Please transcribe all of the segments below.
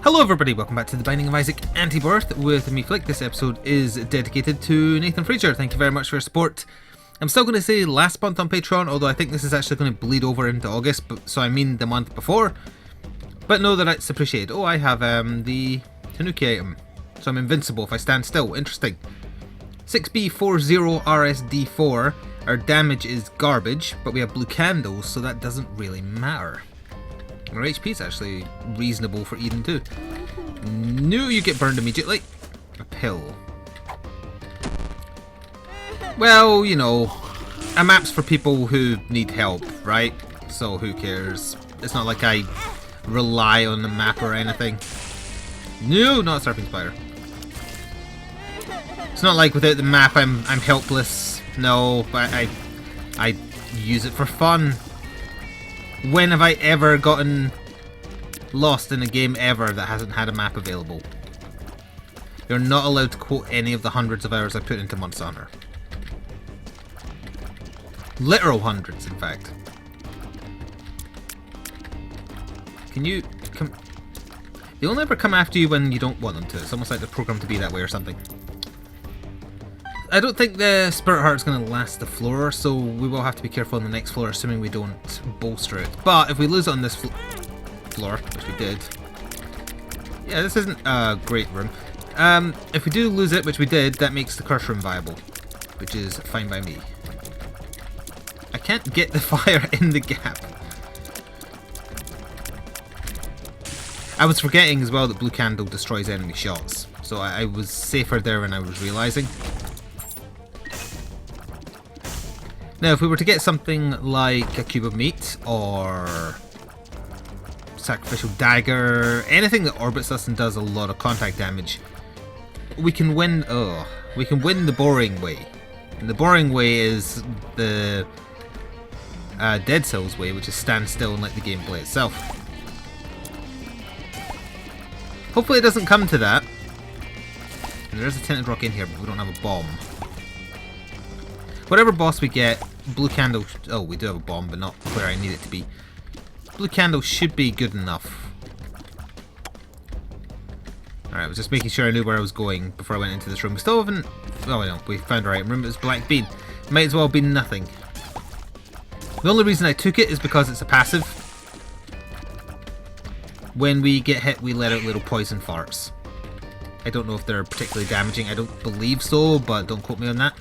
Hello everybody, welcome back to The Binding of Isaac Antibirth with me, Flick. This episode is dedicated to Nathan Fraser. Thank you very much for your support. I'm still going to say last month on Patreon, although I think this is actually going to bleed over into August, so I mean the month before. But know that it's appreciated. Oh, I have the Tanuki item, so I'm invincible if I stand still. Interesting. 6B40 RSD4, our damage is garbage, but we have blue candles, so that doesn't really matter. Our HP is actually reasonable for Eden too. No, you get burned immediately. A pill. Well, you know, a map's for people who need help, right? So who cares? It's not like I rely on the map or anything. No, not a serpent spider. It's not like without the map I'm helpless. No, but I use it for fun. When have I ever gotten lost in a game ever that hasn't had a map available? You're not allowed to quote any of the hundreds of hours I put into Monster Hunter. Literal hundreds, in fact. Can you come? They only ever come after you when you don't want them to. It's almost like they're programmed to be that way or something. I don't think the Spirit Heart's going to last the floor, so we will have to be careful on the next floor, assuming we don't bolster it. But if we lose it on this floor, which we did... Yeah, this isn't a great room. If we do lose it, which we did, that makes the curse room viable, which is fine by me. I can't get the fire in the gap. I was forgetting as well that blue candle destroys enemy shots, so I was safer there than I was realising. Now, if we were to get something like a cube of meat, or sacrificial dagger, anything that orbits us and does a lot of contact damage, we can win. Oh, we can win the boring way. And the boring way is the Dead Cells way, which is stand still and let the game play itself. Hopefully, it doesn't come to that. And there is a tinted rock in here, but we don't have a bomb. Whatever boss we get, blue candle... Oh, we do have a bomb, but not where I need it to be. Blue candle should be good enough. Alright, I was just making sure I knew where I was going before I went into this room. We still haven't... Oh, no, we found our item room. It was black bean. Might as well be nothing. The only reason I took it is because it's a passive. When we get hit, we let out little poison farts. I don't know if they're particularly damaging. I don't believe so, but don't quote me on that.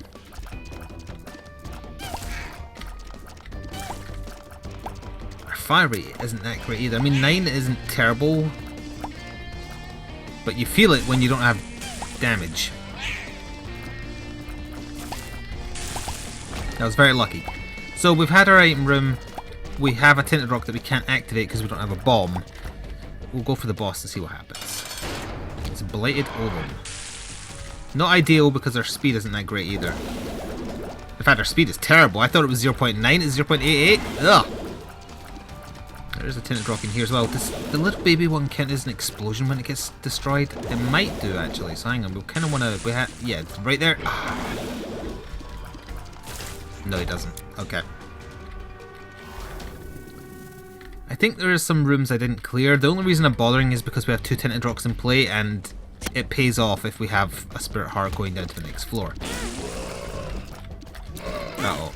Fire rate isn't that great either. I mean, 9 isn't terrible, but you feel it when you don't have damage. I was very lucky. So we've had our item room. We have a tinted rock that we can't activate because we don't have a bomb. We'll go for the boss to see what happens. It's a Blighted Ovum. Not ideal because our speed isn't that great either. In fact, our speed is terrible. I thought it was 0.9. It's 0.88. Ugh. There's a tinted rock in here as well. Does the little baby one count as an explosion when it gets destroyed? It might do actually, so hang on, we'll kind of want to... Yeah, it's right there. Ah. No, it doesn't. Okay. I think there are some rooms I didn't clear. The only reason I'm bothering is because we have 2 tinted rocks in play, and it pays off if we have a Spirit Heart going down to the next floor. Uh-oh.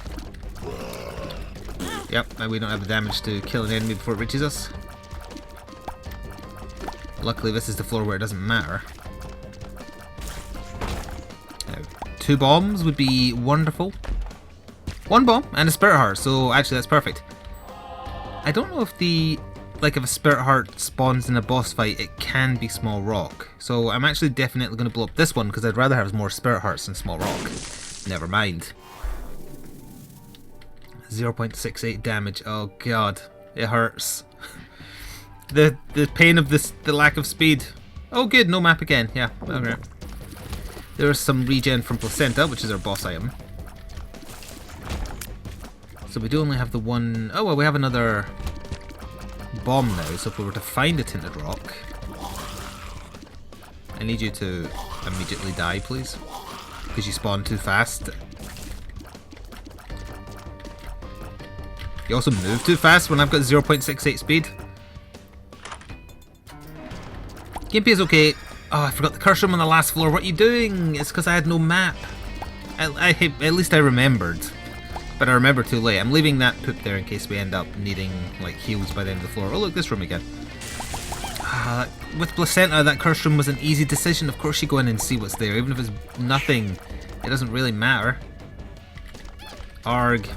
Yep, we don't have the damage to kill an enemy before it reaches us. Luckily, this is the floor where it doesn't matter. Now, 2 bombs would be wonderful. 1 bomb and a Spirit Heart, so actually that's perfect. I don't know if if a Spirit Heart spawns in a boss fight, it can be small rock. So I'm actually definitely going to blow up this one because I'd rather have more Spirit Hearts than small rock. Never mind. 0.68 damage. Oh god, it hurts. the pain of the lack of speed. Oh good, no map again. Yeah, okay. There's some regen from Placenta, which is our boss item. So we do only have the one... Oh well, we have another bomb now, so if we were to find a tinted rock... I need you to immediately die, please. Because you spawn too fast. You also move too fast when I've got 0.68 speed. Gimpy is okay. Oh, I forgot the curse room on the last floor. What are you doing? It's because I had no map. At least I remembered. But I remember too late. I'm leaving that poop there in case we end up needing like heals by the end of the floor. Oh look, this room again. With Placenta, that curse room was an easy decision. Of course you go in and see what's there. Even if it's nothing, it doesn't really matter. Arg.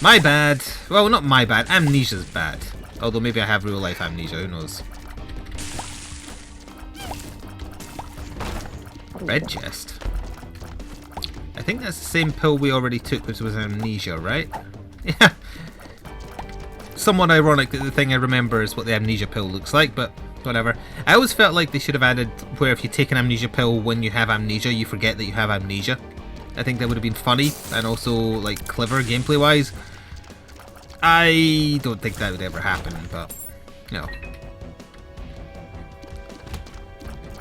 My bad. Well, not my bad. Amnesia's bad. Although maybe I have real life amnesia. Who knows? Red chest. I think that's the same pill we already took, which was amnesia, right? Yeah. Somewhat ironic that the thing I remember is what the amnesia pill looks like, but whatever. I always felt like they should have added where if you take an amnesia pill when you have amnesia, you forget that you have amnesia. I think that would have been funny and also like clever gameplay wise. I don't think that would ever happen, but no.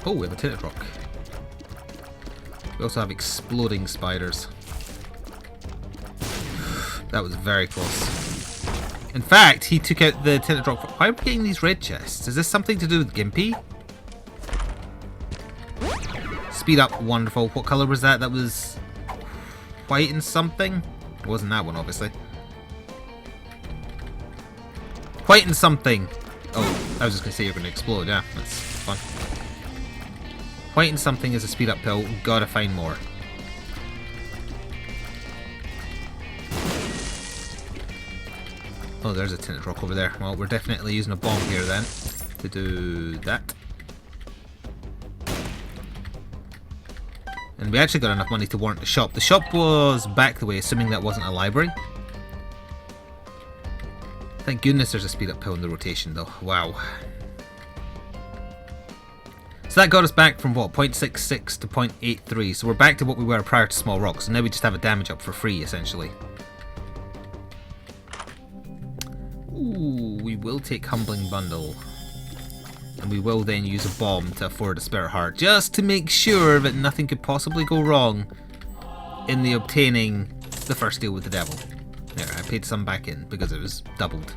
Oh, we have a tinted rock. We also have exploding spiders. That was very close. In fact, he took out the tinted rock. Why are we getting these red chests? Is this something to do with Gimpy? Speed up, wonderful. What colour was that? That was white and something? It wasn't that one, obviously. White and something. Oh, I was just going to say you're going to explode. Yeah, that's fun. White and something is a speed up pill. Gotta find more. Oh, there's a tinted rock over there. Well, we're definitely using a bomb here then to do that. And we actually got enough money to warrant the shop. The shop was back the way, assuming that wasn't a library. Thank goodness there's a speed up pill in the rotation though. Wow. So that got us back from what, 0.66 to 0.83, so we're back to what we were prior to small rocks, so now we just have a damage up for free, essentially. Ooh, we will take Humbling Bundle. And we will then use a bomb to afford a Spirit Heart, just to make sure that nothing could possibly go wrong in the obtaining the first deal with the devil. There, I paid some back in, because it was doubled.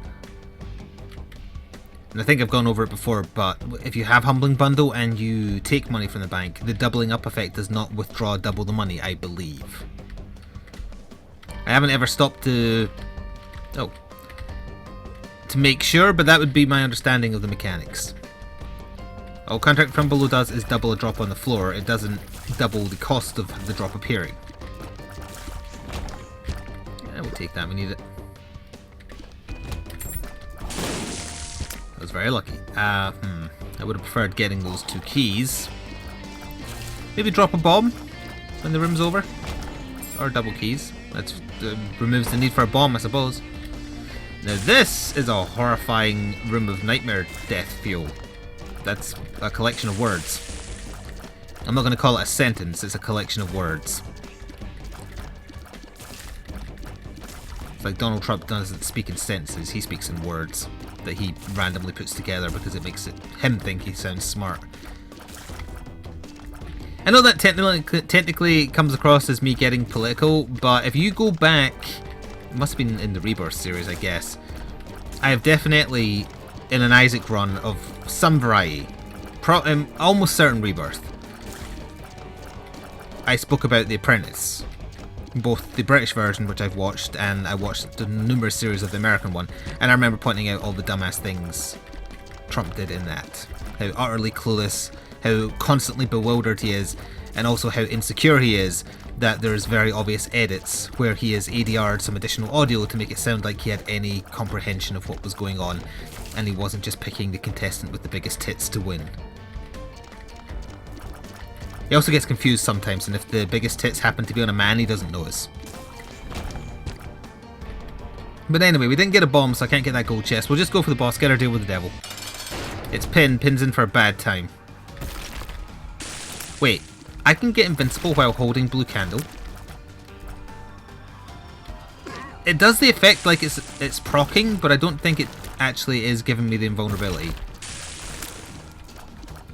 And I think I've gone over it before, but if you have Humbling Bundle and you take money from the bank, the doubling up effect does not withdraw double the money, I believe. I haven't ever stopped to make sure, but that would be my understanding of the mechanics. All contact from below does is double a drop on the floor, it doesn't double the cost of the drop appearing. Yeah, we'll take that, we need it. I was very lucky. I would have preferred getting those 2 keys. Maybe drop a bomb when the room's over. Or double keys. That removes the need for a bomb, I suppose. Now this is a horrifying room of nightmare death fuel. That's a collection of words. I'm not going to call it a sentence, it's a collection of words. It's like Donald Trump doesn't speak in sentences, he speaks in words that he randomly puts together because it makes him think he sounds smart. I know that technically comes across as me getting political, but if you go back, it must have been in the Rebirth series, I guess. I have definitely, in an Isaac run of some variety, almost certain Rebirth, I spoke about The Apprentice. Both the British version, which I've watched, and I watched the numerous series of the American one, and I remember pointing out all the dumbass things Trump did in that. How utterly clueless, how constantly bewildered he is, and also how insecure he is that there's very obvious edits where he has ADR'd some additional audio to make it sound like he had any comprehension of what was going on, and he wasn't just picking the contestant with the biggest tits to win. He also gets confused sometimes, and if the biggest tits happen to be on a man, he doesn't notice. But anyway, we didn't get a bomb, so I can't get that gold chest. We'll just go for the boss, get our deal with the devil. It's Pin. Pin's in for a bad time. Wait, I can get invincible while holding blue candle. It does the effect like it's proccing, but I don't think it actually is giving me the invulnerability.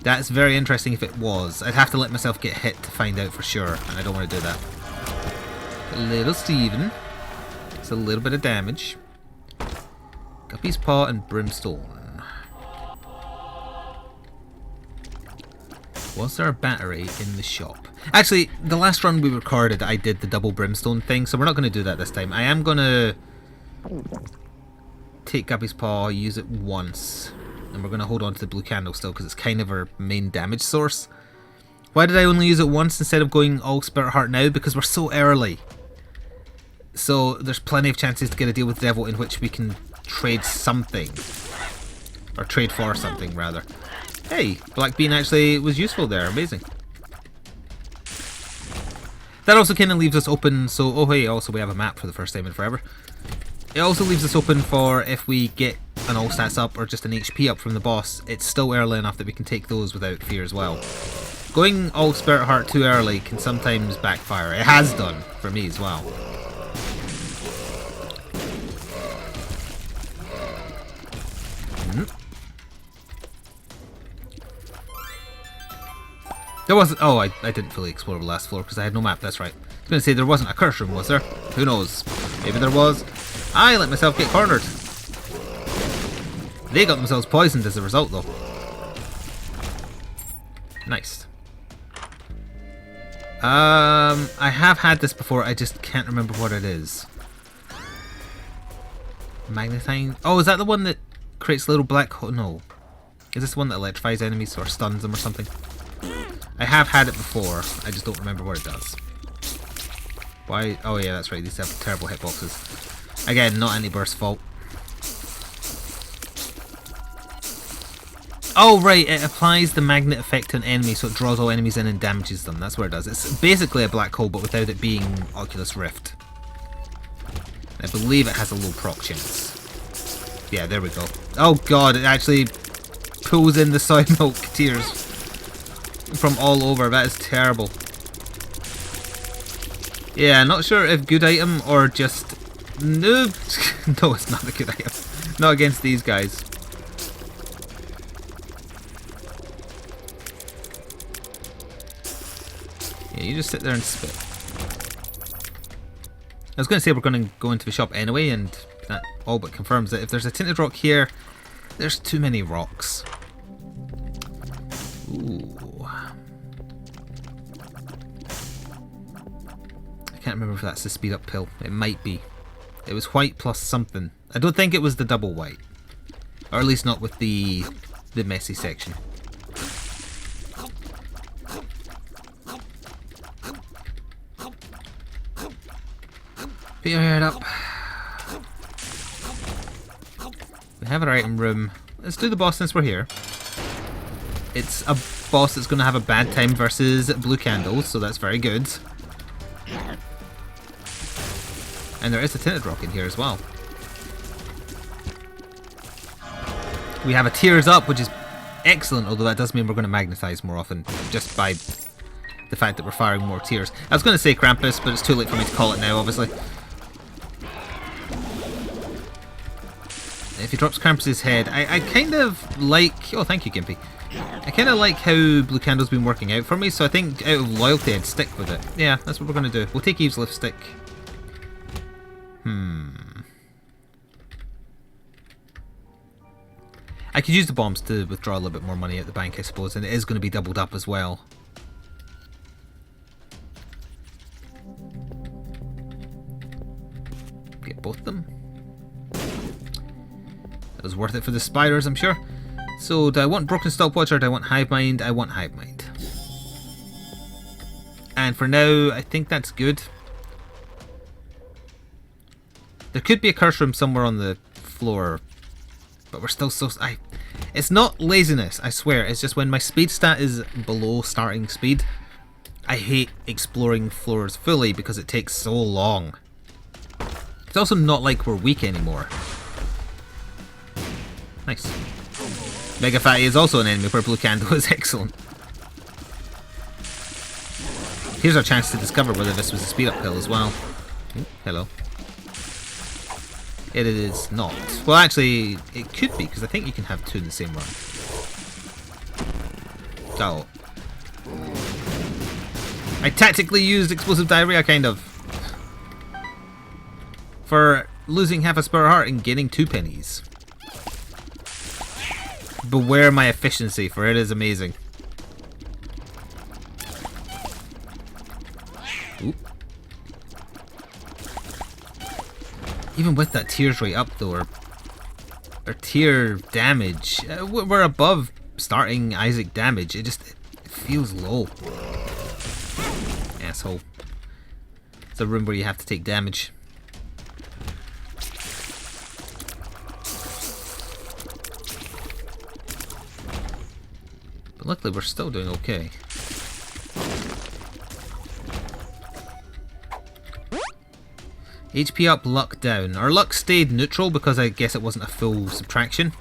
That's very interesting if it was. I'd have to let myself get hit to find out for sure, and I don't want to do that. Little Steven. It's a little bit of damage. Guppy's Paw and Brimstone. Was there a battery in the shop? Actually, the last run we recorded, I did the double brimstone thing, so we're not going to do that this time. I am going to take Guppy's Paw, use it once, and we're going to hold on to the blue candle still, because it's kind of our main damage source. Why did I only use it once instead of going all Spirit Heart now? Because we're so early. So there's plenty of chances to get a deal with the devil in which we can trade something. Or trade for something, rather. Hey, Black Bean actually was useful there. Amazing. That also kind of leaves us open, so... Oh, hey, also we have a map for the first time in forever. It also leaves us open for if we get an all stats up or just an HP up from the boss, it's still early enough that we can take those without fear as well. Going all Spirit Heart too early can sometimes backfire. It has done for me as well. There wasn't... Oh, I didn't fully explore the last floor because I had no map, that's right. I was going to say there wasn't a curse room, was there? Who knows? Maybe there was. I let myself get cornered. They got themselves poisoned as a result, though. Nice. I have had this before, I just can't remember what it is. Magnetizing... Oh, is that the one that creates little black hole? No. Is this the one that electrifies enemies or stuns them or something? I have had it before, I just don't remember what it does. Why? Oh yeah, that's right, these have terrible hitboxes. Again, not Antibirth's fault. Oh right, it applies the magnet effect to an enemy so it draws all enemies in and damages them. That's what it does. It's basically a black hole but without it being Oculus Rift. I believe it has a low proc chance. Yeah, there we go. Oh god, it actually pulls in the soy milk tears from all over. That is terrible. Yeah, not sure if good item or just... No, no, it's not a good item. Not against these guys. Yeah, you just sit there and spit. I was going to say we're going to go into the shop anyway, and that all but confirms that if there's a tinted rock here, there's too many rocks. Ooh. I can't remember if that's the speed up pill. It might be. It was white plus something. I don't think it was the double white. Or at least not with the messy section. Put your head up. We have our item room. Let's do the boss since we're here. It's a boss that's going to have a bad time versus blue candles, so that's very good. And there is a tinted rock in here as well. We have a tears up, which is excellent, although that does mean we're going to magnetize more often, just by the fact that we're firing more tears. I was going to say KRAMPUS, but it's too late for me to call it now, obviously. If he drops KRAMPUS' head, I kind of like... Oh, thank you, Gimpy. I kind of like how Blue Candle's been working out for me, so I think out of loyalty I'd stick with it. Yeah, that's what we're going to do. We'll take Eve's lipstick. I could use the bombs to withdraw a little bit more money at the bank, I suppose, and it is going to be doubled up as well. Get both of them. That was worth it for the spiders, I'm sure. So, do I want Broken Stopwatch or do I want Hive Mind? I want Hive Mind. And for now, I think that's good. There could be a curse room somewhere on the floor, but we're still so... It's not laziness, I swear. It's just when my speed stat is below starting speed, I hate exploring floors fully because it takes so long. It's also not like we're weak anymore. Nice. Mega Fatty is also an enemy where Blue Candle is excellent. Here's our chance to discover whether this was a speed up pill as well. Ooh, hello. It is not. Well, actually, it could be, because I think you can have two in the same run. Oh. I tactically used explosive diarrhea, kind of. For losing half a spare heart and getting 2 pennies. Beware my efficiency, for it is amazing. Oop. Even with that tears rate up though, or tier damage, we're above starting Isaac damage. It feels low. Asshole. It's a room where you have to take damage. But luckily we're still doing okay. HP up, luck down. Our luck stayed neutral because I guess it wasn't a full subtraction.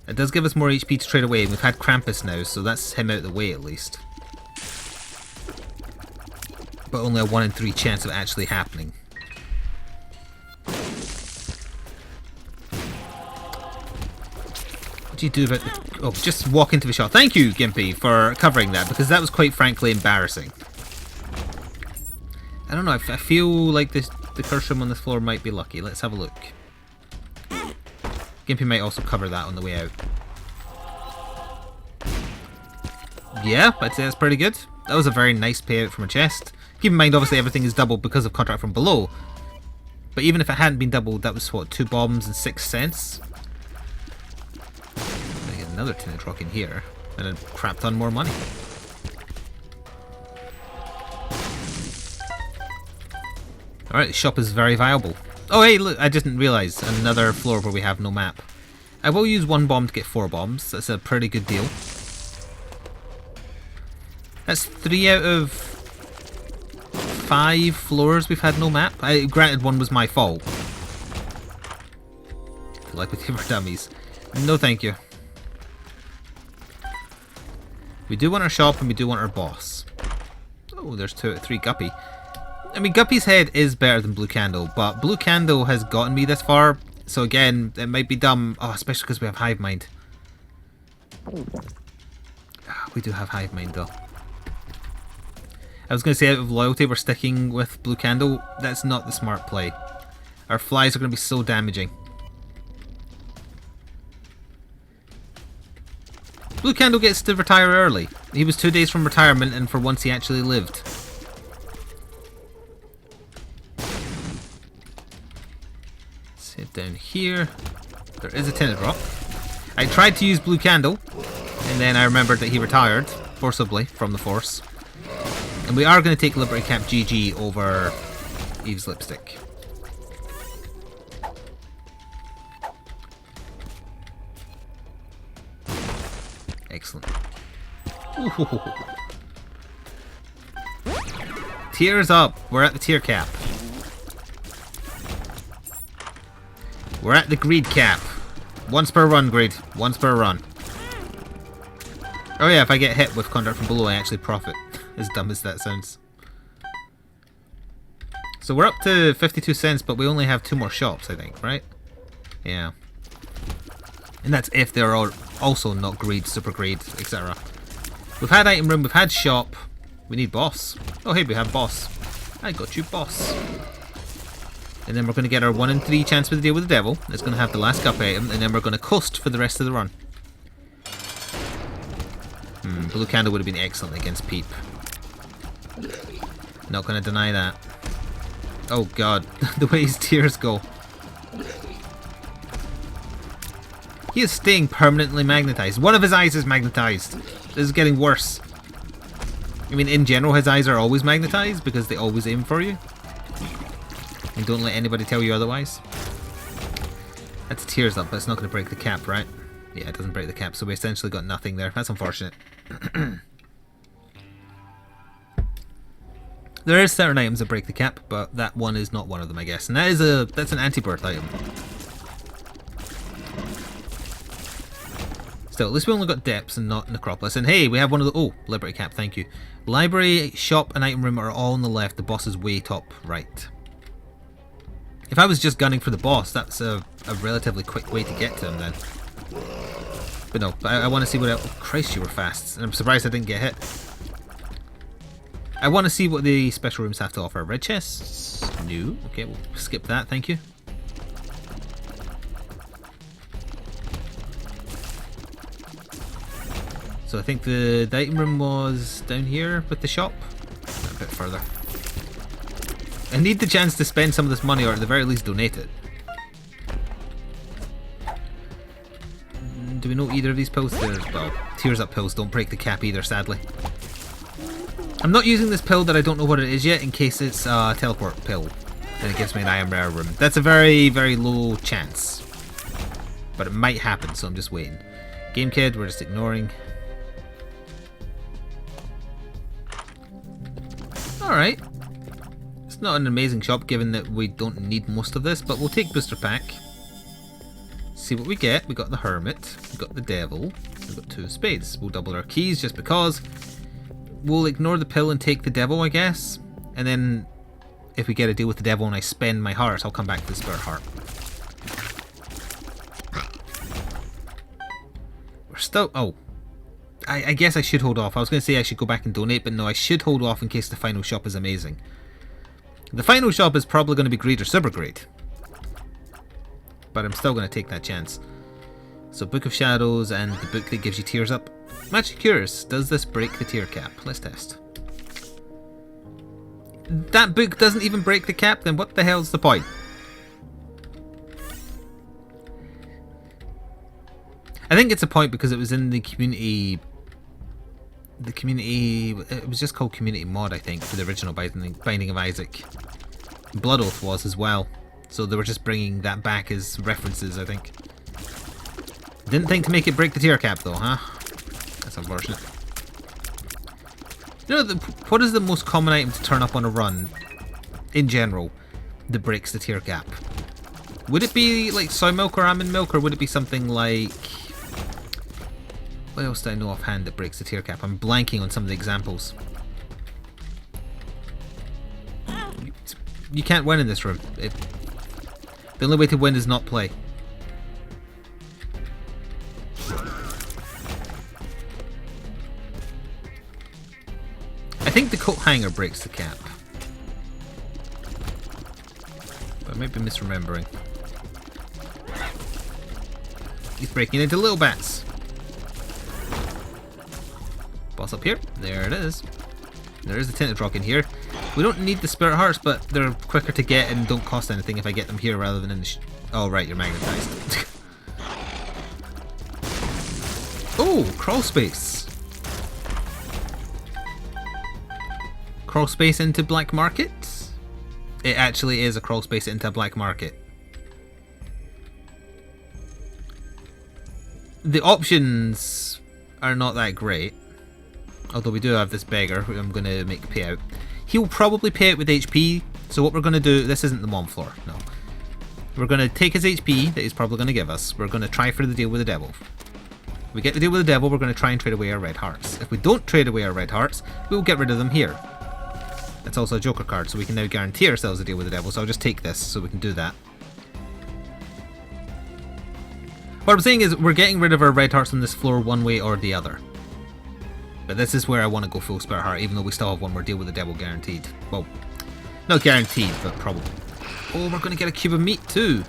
It does give us more HP to trade away, and we've had KRAMPUS now, so that's him out of the way at least. But only a 1 in 3 chance of it actually happening. What do you do about the... Oh, just walk into the shop. Thank you, Gimpy, for covering that, because that was quite frankly embarrassing. I don't know, I feel like the curse room on this floor might be lucky. Let's have a look. Gimpy might also cover that on the way out. Yeah, I'd say that's pretty good. That was a very nice payout from a chest. Keep in mind, obviously, everything is doubled because of contract from below. But even if it hadn't been doubled, that was, what, 2 bombs and 6 cents? I get another tinted rock in here, and a crap ton more money. Alright, the shop is very viable. Oh hey, look, I didn't realise another floor where we have no map. I will use 1 bomb to get 4 bombs. That's a pretty good deal. That's 3 out of 5 floors we've had no map. Granted, 1 was my fault. Like with our dummies. No thank you. We do want our shop and we do want our boss. Oh, there's 2 out of 3 Guppy. I mean, Guppy's head is better than Blue Candle, but Blue Candle has gotten me this far, so again, it might be dumb. Oh, especially because we have Hive Mind. We do have Hive Mind, though. I was going to say, out of loyalty, we're sticking with Blue Candle. That's not the smart play. Our flies are going to be so damaging. Blue Candle gets to retire early. He was 2 days from retirement, and for once he actually lived. Down here, there is a tinted rock. I tried to use Blue Candle, and then I remembered that he retired forcibly from the force. And we are going to take Liberty Cap GG over Eve's Lipstick. Excellent. Ooh. Tiers up. We're at the tier cap. We're at the greed cap. Once per run, greed. Once per run. Oh yeah, if I get hit with contract from below, I actually profit. As dumb as that sounds. So we're up to 52 cents, but we only have 2 more shops, I think, right? Yeah. And that's if they're also not greed, super greed, etc. We've had item room, we've had shop. We need boss. Oh hey, we have boss. I got you, boss. And then we're going to get our 1 in 3 chance with the deal with the devil. It's going to have the last guppy item, and then we're going to coast for the rest of the run. Blue Candle would have been excellent against Peep. Not going to deny that. Oh god, the way his tears go. He is staying permanently magnetized. One of his eyes is magnetized. This is getting worse. I mean, in general, his eyes are always magnetized because they always aim for you. And don't let anybody tell you otherwise. That's tears up, but it's not going to break the cap, right? Yeah, it doesn't break the cap, so we essentially got nothing there. That's unfortunate. There is certain items that break the cap, but that one is not one of them, I guess. And that's an Antibirth item. Still, at least we only got Depths and not Necropolis. And hey, we have one of the... Oh, Liberty Cap, thank you. Library, shop, and item room are all on the left. The boss is way top right. If I was just gunning for the boss, that's a relatively quick way to get to him then. But no, I want to see what else... Oh, Christ, you were fast. And I'm surprised I didn't get hit. I want to see what the special rooms have to offer. Red chests? No. Okay, we'll skip that, thank you. So I think the item room was down here with the shop. A bit further. I need the chance to spend some of this money, or at the very least donate it. Do we know either of these pills? Well, Tears Up pills don't break the cap either, sadly. I'm not using this pill that I don't know what it is yet, in case it's a teleport pill. And it gives me an iron rare room. That's a very, very low chance. But it might happen, so I'm just waiting. Game Kid, we're just ignoring. Alright. It's not an amazing shop, given that we don't need most of this, but we'll take Booster Pack. See what we get. We got the Hermit, we got the Devil, we got 2 Spades. We'll double our keys just because. We'll ignore the pill and take the Devil, I guess. And then, if we get a deal with the Devil and I spend my hearts, I'll come back to the Spirit Heart. We're still... Oh. I guess I should hold off. I was going to say I should go back and donate, but no, I should hold off in case the final shop is amazing. The final shop is probably going to be great or super great. But I'm still going to take that chance. So Book of Shadows and the book that gives you Tears Up. I'm actually curious, does this break the tier cap? Let's test. That book doesn't even break the cap, then what the hell's the point? I think it's a point because it was in the community... It was just called Community Mod, I think, for the original Binding of Isaac. Blood Oath was as well. So they were just bringing that back as references, I think. Didn't think to make it break the tier cap though, huh? That's unfortunate. You know, what is the most common item to turn up on a run, in general, that breaks the tier cap? Would it be like soy milk or almond milk, or would it be something like... What else do I know offhand that breaks the tier cap? I'm blanking on some of the examples. You can't win in this room. The only way to win is not play. I think the coat hanger breaks the cap. But I might be misremembering. He's breaking into little bats. Boss up here. There it is. There is the tinted rock in here. We don't need the spirit hearts, but they're quicker to get and don't cost anything if I get them here rather than in the oh, right, you're magnetized. Oh, crawl space. Crawl space into black market? It actually is a crawl space into a black market. The options are not that great. Although we do have this beggar who I'm going to make pay out. He'll probably pay out with HP. So what we're going to do... This isn't the Mom floor. No. We're going to take his HP that he's probably going to give us. We're going to try for the deal with the devil. If we get the deal with the devil, we're going to try and trade away our red hearts. If we don't trade away our red hearts, we'll get rid of them here. That's also a joker card, so we can now guarantee ourselves a deal with the devil. So I'll just take this so we can do that. What I'm saying is we're getting rid of our red hearts on this floor one way or the other. But this is where I want to go full spirit heart, even though we still have one more deal with the devil guaranteed. Well, not guaranteed, but probably. Oh, we're going to get a cube of meat too.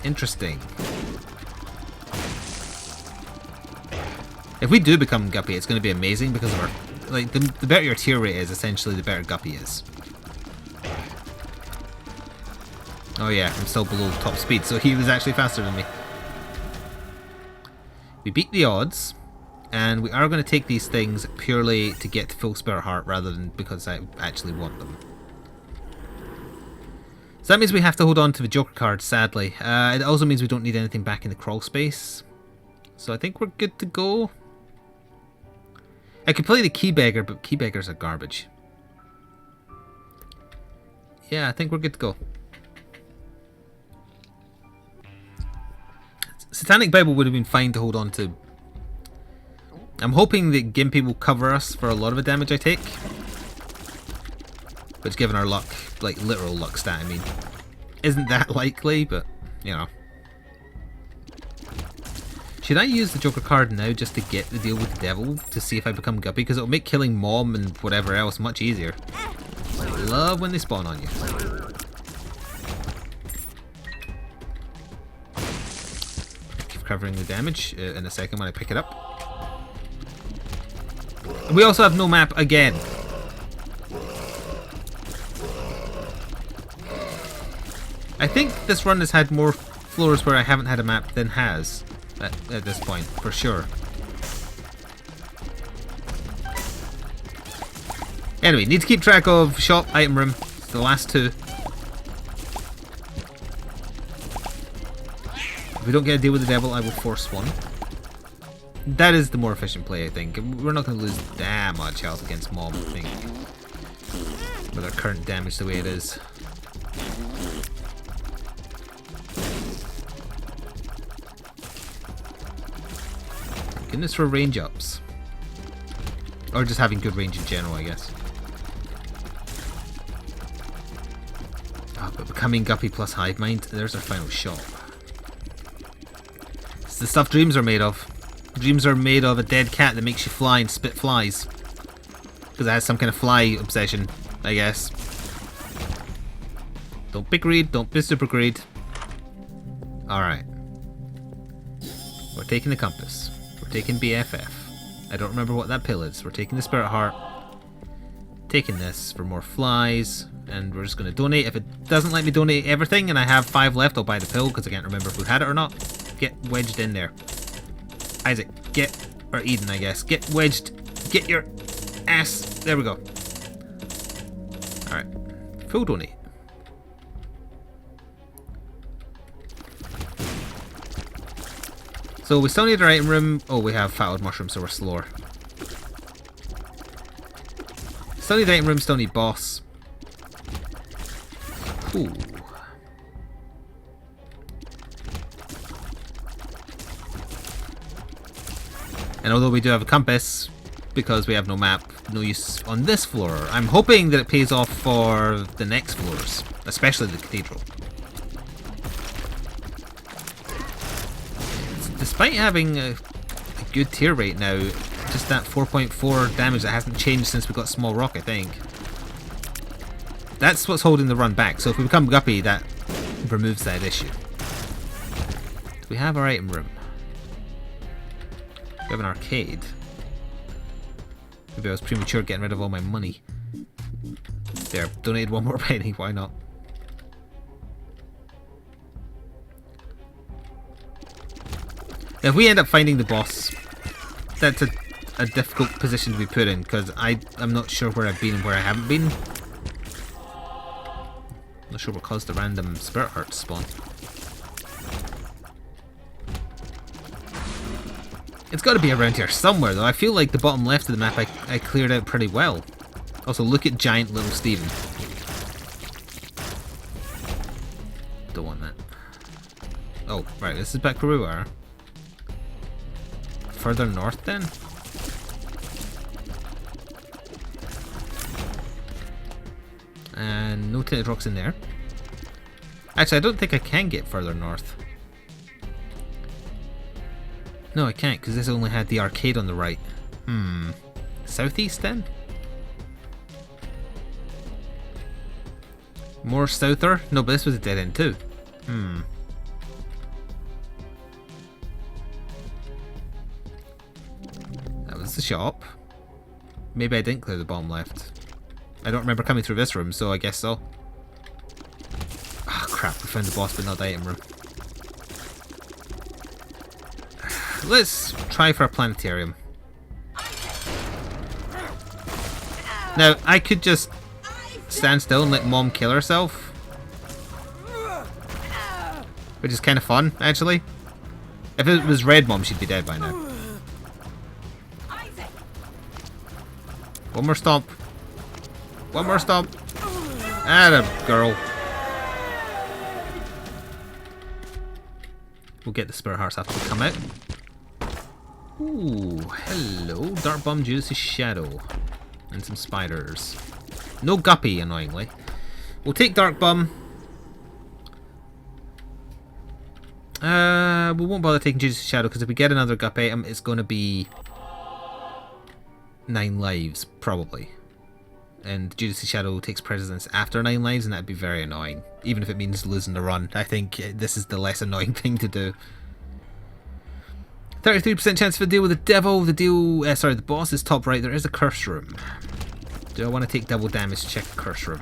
Interesting. If we do become Guppy, it's going to be amazing because of our... Like, the better your tier rate is, essentially, the better Guppy is. Oh yeah, I'm still below top speed, so he was actually faster than me. We beat the odds, and we are going to take these things purely to get full spirit heart rather than because I actually want them. So that means we have to hold on to the joker card, sadly. It also means we don't need anything back in the crawl space. So I think we're good to go. I could play the key beggar, but key beggars are garbage. Yeah, I think we're good to go. Satanic Bible would have been fine to hold on to. I'm hoping that Gimpy will cover us for a lot of the damage I take. Which, given our luck, like literal luck stat, I mean, isn't that likely, but, you know. Should I use the Joker card now just to get the deal with the devil to see if I become Guppy? Because it'll make killing Mom and whatever else much easier. I love when they spawn on you. Keep covering the damage in a second when I pick it up. We also have no map again. I think this run has had more floors where I haven't had a map than has at this point, for sure. Anyway, need to keep track of shop, item room. It's the last two. If we don't get a deal with the devil, I will force one. That is the more efficient play, I think. We're not going to lose that much health against Mom, I think. With our current damage the way it is. Goodness for range ups. Or just having good range in general, I guess. Oh, but becoming Guppy plus Hive Mind, there's our final shot. It's the stuff dreams are made of. Dreams are made of a dead cat that makes you fly and spit flies. Because it has some kind of fly obsession, I guess. Don't be greed, don't be super greed. Alright. We're taking the compass. We're taking BFF. I don't remember what that pill is. We're taking the Spirit Heart. Taking this for more flies. And we're just going to donate. If it doesn't let me donate everything and I have 5 left, I'll buy the pill because I can't remember if we had it or not. Get wedged in there. Isaac, get... Or Eden, I guess. Get wedged. Get your ass. There we go. Alright. Full donate. So we still need our item room. Oh, we have fattled mushrooms, so we're slower. Still need item room, still need boss. Ooh. And although we do have a compass, because we have no map, no use on this floor, I'm hoping that it pays off for the next floors, especially the cathedral. Despite having a good tier rate now, just that 4.4 damage that hasn't changed since we got Small Rock, I think. That's what's holding the run back, so if we become Guppy, that removes that issue. Do we have our item room? We have an arcade. Maybe I was premature getting rid of all my money. There, donated one more penny, why not? If we end up finding the boss, that's a difficult position to be put in, because I'm not sure where I've been and where I haven't been. Not sure what caused the random Spirit Heart to spawn. It's got to be around here somewhere, though. I feel like the bottom left of the map I cleared out pretty well. Also, look at giant little Steven. Don't want that. Oh, right, this is back where we were. Further north, then? And no tinted rocks in there. Actually, I don't think I can get further north. No, I can't, because this only had the arcade on the right. Southeast, then? More souther? No, but this was a dead end, too. That was the shop. Maybe I didn't clear the bottom left. I don't remember coming through this room, so I guess so. Ah, crap, we found the boss but not the item room. Let's try for a planetarium. Now, I could just stand still and let Mom kill herself. Which is kind of fun, actually. If it was Red Mom, she'd be dead by now. One more stomp. One more stomp. Atta girl. We'll get the Spirit Hearts after they come out. Ooh, hello. Dark Bomb, Judas' Shadow. And some spiders. No Guppy, annoyingly. We'll take Dark Bomb. We won't bother taking Judas' Shadow, because if we get another Guppy item, it's going to be 9 lives, probably. And Judas' Shadow takes precedence after 9 lives, and that'd be very annoying. Even if it means losing the run. I think this is the less annoying thing to do. 33% chance for a deal with the devil. The boss is top right. There is a curse room. Do I want to take double damage to check the curse room?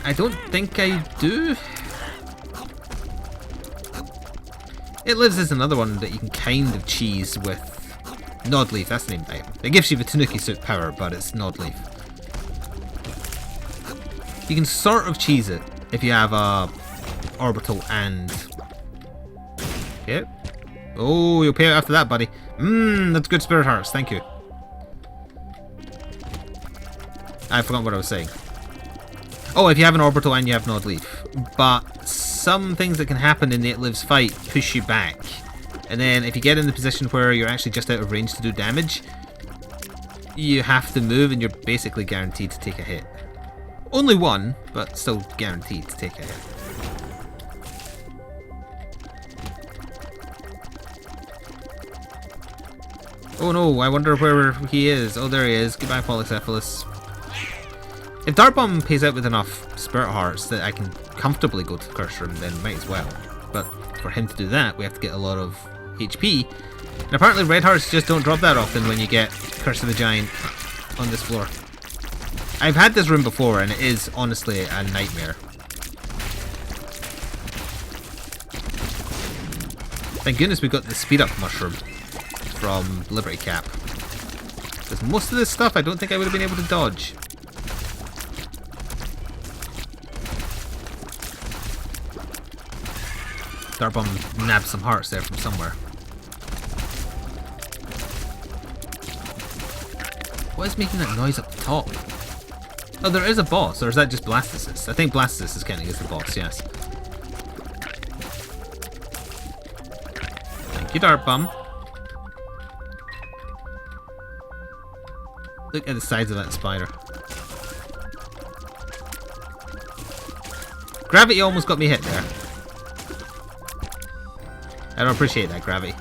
I don't think I do. It Lives is another one that you can kind of cheese with Nod Leaf. That's the name of the item. It gives you the Tanuki suit power, but it's Nod Leaf. You can sort of cheese it if you have a orbital and... Yep. Oh, you'll pay out after that, buddy. That's good spirit hearts. Thank you. I forgot what I was saying. Oh, if you have an orbital and you have Nod Leaf. But some things that can happen in the It Lives fight push you back. And then if you get in the position where you're actually just out of range to do damage, you have to move and you're basically guaranteed to take a hit. Only one, but still guaranteed to take a hit. Oh no, I wonder where he is. Oh, there he is. Goodbye, Polycephalus. If Dart Bomb pays out with enough Spirit Hearts that I can comfortably go to the Curse Room, then might as well. But for him to do that, we have to get a lot of HP. And apparently Red Hearts just don't drop that often when you get Curse of the Giant on this floor. I've had this room before and it is honestly a nightmare. Thank goodness we got the speed up mushroom from Liberty Cap. Because most of this stuff I don't think I would have been able to dodge. Dart Bomb nabbed some hearts there from somewhere. What is making that noise up the top? Oh, there is a boss, or is that just Blastocyst? I think Blastocyst is counting as the boss, yes. Thank you, Dart Bomb. Look at the size of that spider. Gravity almost got me hit there. I don't appreciate that, Gravity.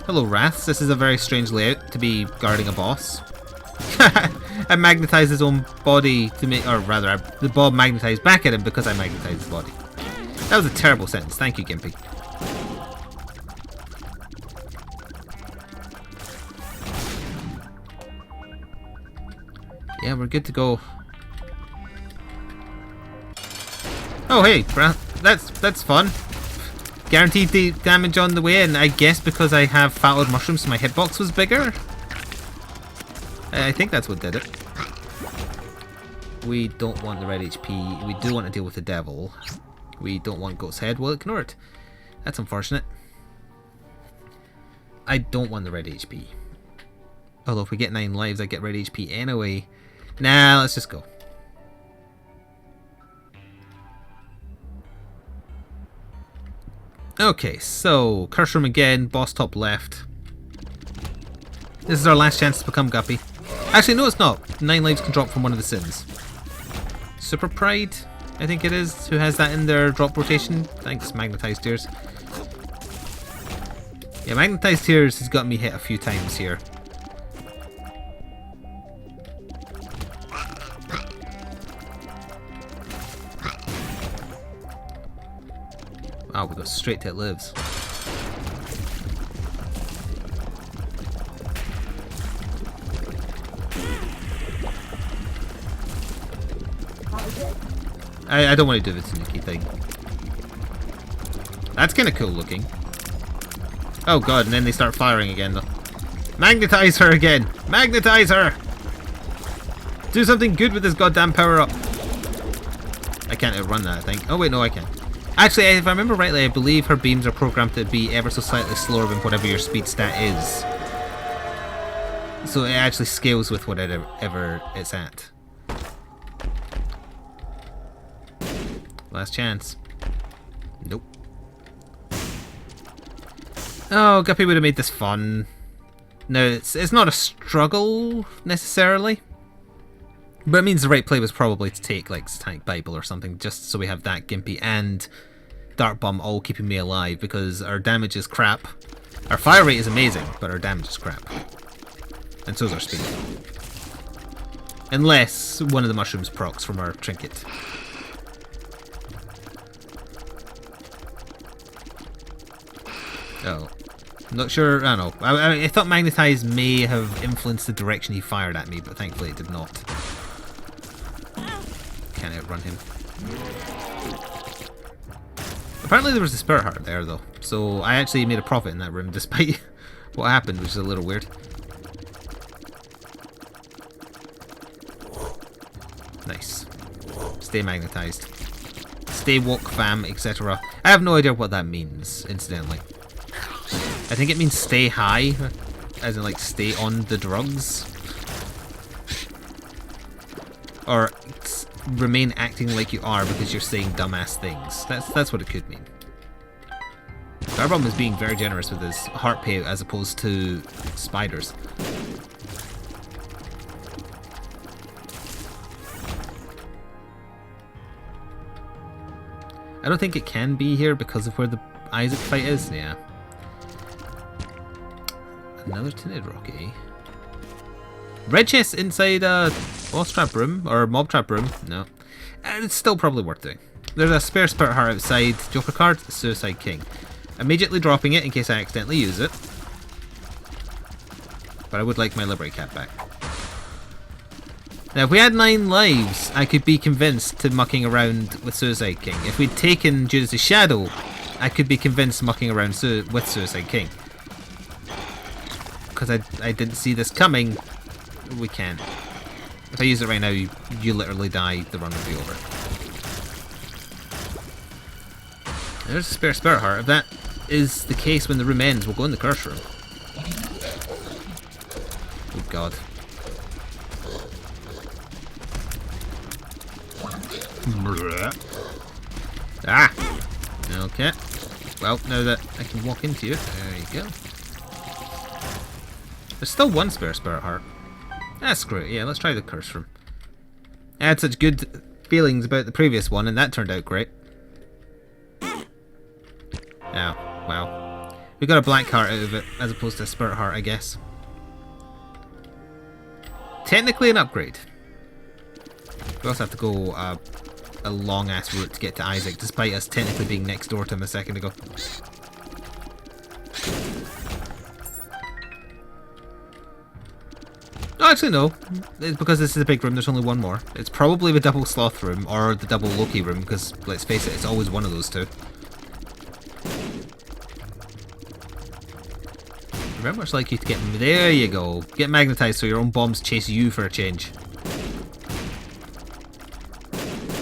Hello, Wraths. This is a very strange layout to be guarding a boss. I magnetized his own body to make, or rather, the Bob magnetized back at him because I magnetized his body. That was a terrible sentence. Thank you, Gimpy. Yeah, we're good to go. Oh, hey, that's fun. Guaranteed the damage on the way, and I guess because I have Fattled Mushrooms, my hitbox was bigger. I think that's what did it. We don't want the red HP. We do want to deal with the devil. We don't want Goat's Head. We'll ignore it. That's unfortunate. I don't want the red HP. Although if we get 9 lives, I get red HP anyway. Nah, let's just go. Okay, so Curse Room again, boss top left. This is our last chance to become Guppy. Actually, no, it's not. 9 lives can drop from one of the sins. Super Pride, I think it is, who has that in their drop rotation. Thanks, Magnetized Tears. Yeah, Magnetized Tears has got me hit a few times here. Wow, we got straight to It Lives. I don't want to do the Tanuki thing. That's kind of cool looking. Oh god, and then they start firing again though. Magnetize her again! Magnetize her! Do something good with this goddamn power up. I can't outrun that, I think. Oh wait, no I can. Actually, if I remember rightly, I believe her beams are programmed to be ever so slightly slower than whatever your speed stat is. So it actually scales with whatever it's at. Last chance. Nope. Oh, Guppy would have made this fun. No, it's not a struggle, necessarily. But it means the right play was probably to take, like, Satanic Bible or something, just so we have that Gimpy and Dart Bomb all keeping me alive, because our damage is crap. Our fire rate is amazing, but our damage is crap. And so is our speed. Unless one of the mushrooms procs from our trinket. Oh. Not sure, I don't know. I thought Magnetize may have influenced the direction he fired at me, but thankfully it did not. Can't outrun him. Apparently there was a Spirit Heart there though, so I actually made a profit in that room despite what happened, which is a little weird. Nice. Stay magnetized. Stay woke, fam, etc. I have no idea what that means, incidentally. I think it means stay high, as in like stay on the drugs. Or remain acting like you are because you're saying dumbass things. That's what it could mean. Our problem is being very generous with his heart payout as opposed to spiders. I don't think it can be here because of where the Isaac fight is. Yeah. Another tinted rock, eh? Red chest inside a boss trap room or mob trap room. No, it's still probably worth doing. There's a spare Spirit Heart outside. Joker card, Suicide King. Immediately dropping it in case I accidentally use it. But I would like my Liberate Cap back. Now, if we had 9 lives, I could be convinced to mucking around with Suicide King. If we'd taken Judas' Shadow, I could be convinced mucking around with Suicide King. Because I didn't see this coming, we can't. If I use it right now, you literally die, the run will be over. There's a spare Spirit Heart. If that is the case when the room ends, we'll go in the curse room. Oh god. Ah! Okay. Well, now that I can walk into you, there you go. There's still one spare Spirit Heart. That's great. Yeah, let's try the curse room. I had such good feelings about the previous one, and that turned out great. Oh, wow. We got a black heart out of it, as opposed to a Spirit Heart, I guess. Technically an upgrade. We also have to go a long-ass route to get to Isaac, despite us technically being next door to him a second ago. Oh, actually no. It's because this is a big room, there's only one more. It's probably the double sloth room, or the double Loki room, because, let's face it, it's always one of those two. Very much like you to get... There you go. Get magnetized so your own bombs chase you for a change.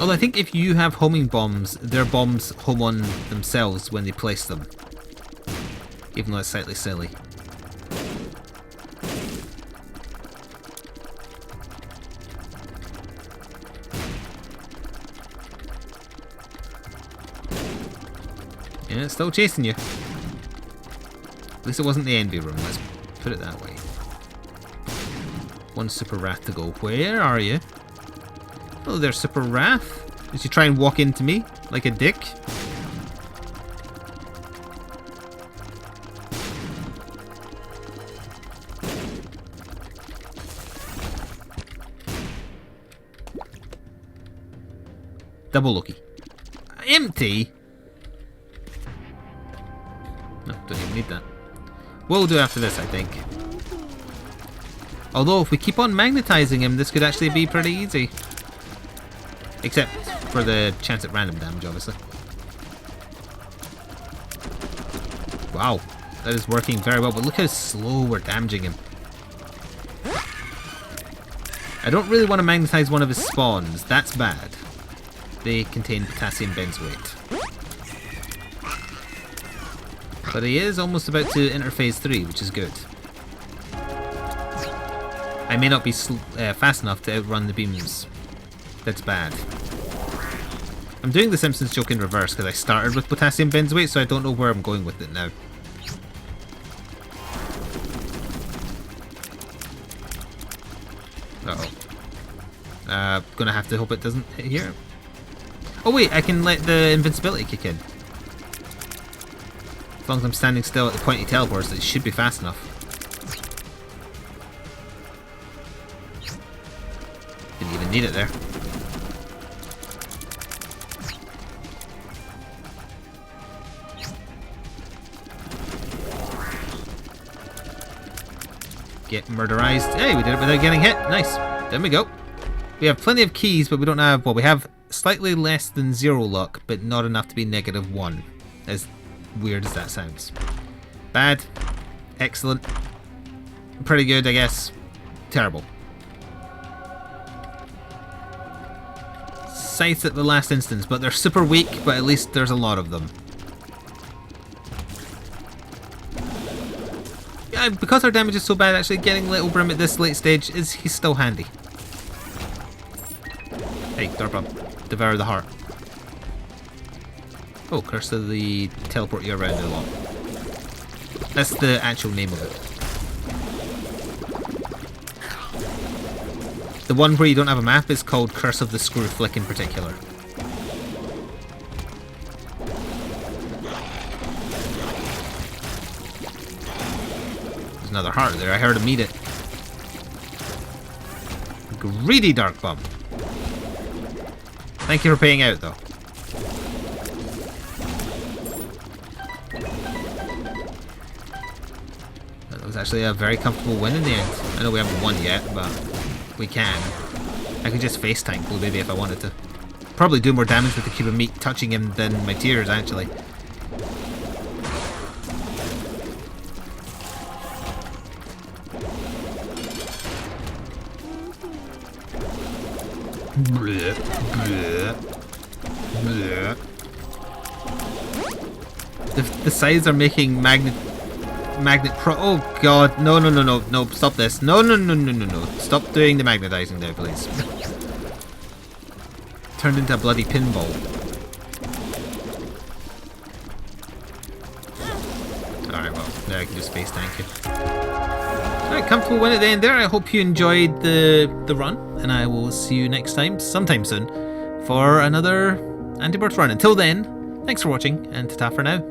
Although I think if you have homing bombs, their bombs home on themselves when they place them. Even though it's slightly silly. Yeah, it's still chasing you. At least it wasn't the envy room, let's put it that way. One Super Wrath to go. Where are you? Oh, there's Super Wrath. Did you try and walk into me like a dick? Double Loki. Empty? No, don't even need that. We'll do after this, I think. Although, if we keep on magnetizing him, this could actually be pretty easy. Except for the chance at random damage, obviously. Wow, that is working very well, but look how slow we're damaging him. I don't really want to magnetize one of his spawns, that's bad. They contain potassium benzoate. But he is almost about to enter phase 3, which is good. I may not be fast enough to outrun the beams. That's bad. I'm doing the Simpsons joke in reverse because I started with potassium benzoate, so I don't know where I'm going with it now. Uh-oh. Gonna have to hope it doesn't hit here. Oh wait, I can let the invincibility kick in. As long as I'm standing still at the point he teleports, it should be fast enough. Didn't even need it there. get murderized. Hey, we did it without getting hit. Nice. There we go. We have plenty of keys, but we don't have... Well, we have slightly less than 0 luck, but not enough to be -1. As weird as that sounds. Bad. Excellent. Pretty good, I guess. Terrible. Scythes at the last instance, but they're super weak, but at least there's a lot of them. Yeah, because our damage is so bad, actually getting Little Brim at this late stage, he's still handy. Hey, Darkbomb. Devour the heart. Oh, Curse of the teleport you around a lot. That's the actual name of it. The one where you don't have a map is called Curse of the Screw Flick in particular. There's another heart there, I heard him eat it. Greedy Darkbomb. Thank you for paying out though. That was actually a very comfortable win in the end. I know we haven't won yet, but we can. I could just face tank Blue Baby if I wanted to. Probably do more damage with the cube of meat touching him than my tears actually. Bleh, bleh, bleh. The sides are making magnet oh god, no, stop this. No, stop doing the magnetizing there, please. Turned into a bloody pinball. Alright, well, now I can just face tank it. Alright, comfortable win at the end there. I hope you enjoyed the run, and I will see you next time, sometime soon, for another Antibirth run. Until then, thanks for watching, and ta-ta for now.